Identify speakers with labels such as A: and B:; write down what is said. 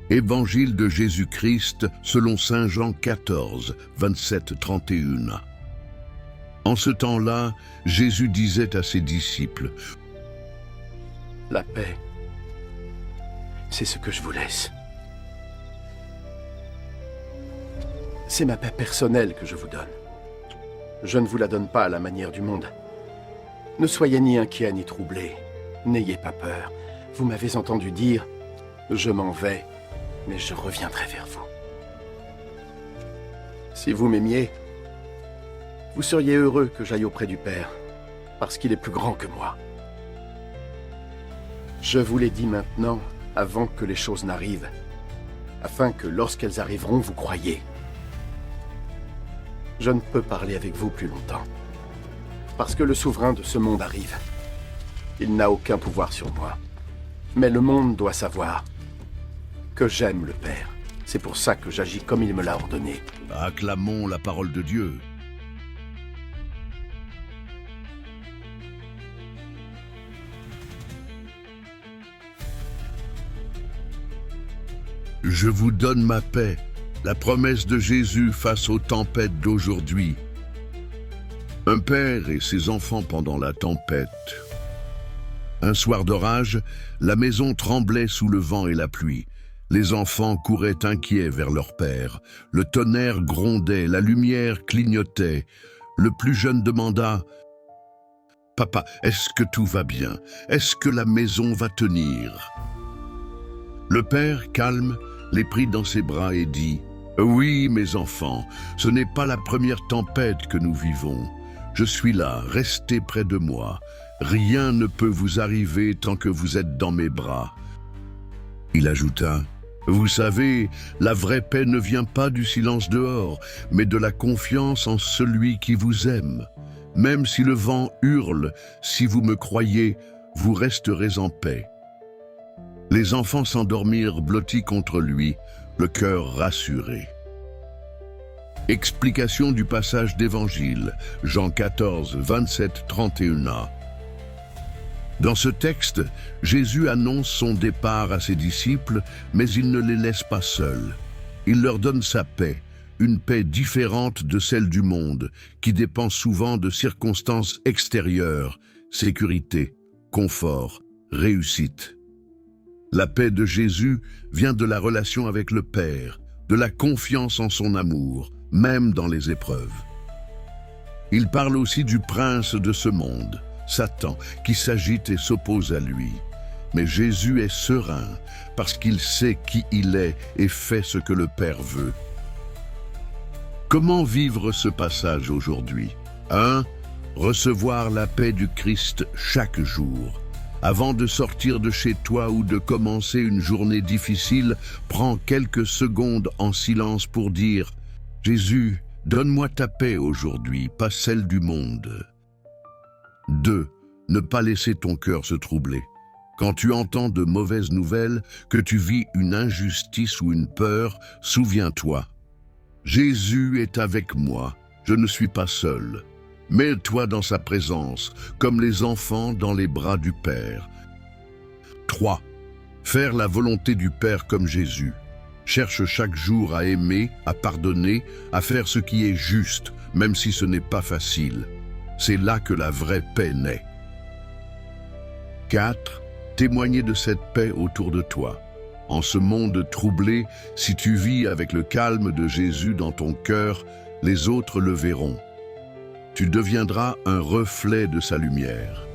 A: Évangile de Jésus-Christ selon saint Jean 14, 27-31. En ce temps-là, Jésus disait à ses disciples,
B: « La paix, c'est ce que je vous laisse. C'est ma paix personnelle que je vous donne. Je ne vous la donne pas à la manière du monde. Ne soyez ni inquiets ni troublés. N'ayez pas peur. Vous m'avez entendu dire, je m'en vais, mais je reviendrai vers vous. Si vous m'aimiez, vous seriez heureux que j'aille auprès du Père, parce qu'il est plus grand que moi. Je vous l'ai dit maintenant, avant que les choses n'arrivent, afin que lorsqu'elles arriveront, vous croyiez. Je ne peux parler avec vous plus longtemps, parce que le souverain de ce monde arrive. Il n'a aucun pouvoir sur moi, mais le monde doit savoir que j'aime le Père. C'est pour ça que j'agis comme il me l'a ordonné. »
A: Acclamons la parole de Dieu. Je vous donne ma paix, la promesse de Jésus face aux tempêtes d'aujourd'hui. Un père et ses enfants pendant la tempête. Un soir d'orage, la maison tremblait sous le vent et la pluie. Les enfants couraient inquiets vers leur père. Le tonnerre grondait, la lumière clignotait. Le plus jeune demanda « Papa, est-ce que tout va bien? Est-ce que la maison va tenir ?» Le père, calme, les prit dans ses bras et dit « Oui, mes enfants, ce n'est pas la première tempête que nous vivons. Je suis là, restez près de moi. Rien ne peut vous arriver tant que vous êtes dans mes bras. » Il ajouta « Vous savez, la vraie paix ne vient pas du silence dehors, mais de la confiance en celui qui vous aime. Même si le vent hurle, si vous me croyez, vous resterez en paix. » Les enfants s'endormirent blottis contre lui, le cœur rassuré. Explication du passage d'Évangile, Jean 14, 27-31a. Dans ce texte, Jésus annonce son départ à ses disciples, mais il ne les laisse pas seuls. Il leur donne sa paix, une paix différente de celle du monde, qui dépend souvent de circonstances extérieures, sécurité, confort, réussite. La paix de Jésus vient de la relation avec le Père, de la confiance en son amour, même dans les épreuves. Il parle aussi du prince de ce monde, Satan, qui s'agite et s'oppose à lui. Mais Jésus est serein, parce qu'il sait qui il est et fait ce que le Père veut. Comment vivre ce passage aujourd'hui? 1. Recevoir la paix du Christ chaque jour. Avant de sortir de chez toi ou de commencer une journée difficile, prends quelques secondes en silence pour dire « Jésus, donne-moi ta paix aujourd'hui, pas celle du monde. » 2. Ne pas laisser ton cœur se troubler. Quand tu entends de mauvaises nouvelles, que tu vis une injustice ou une peur, souviens-toi. Jésus est avec moi, je ne suis pas seul. Mets-toi dans sa présence, comme les enfants dans les bras du Père. 3. Faire la volonté du Père comme Jésus. Cherche chaque jour à aimer, à pardonner, à faire ce qui est juste, même si ce n'est pas facile. C'est là que la vraie paix naît. 4. Témoigner de cette paix autour de toi. En ce monde troublé, si tu vis avec le calme de Jésus dans ton cœur, les autres le verront. Tu deviendras un reflet de sa lumière.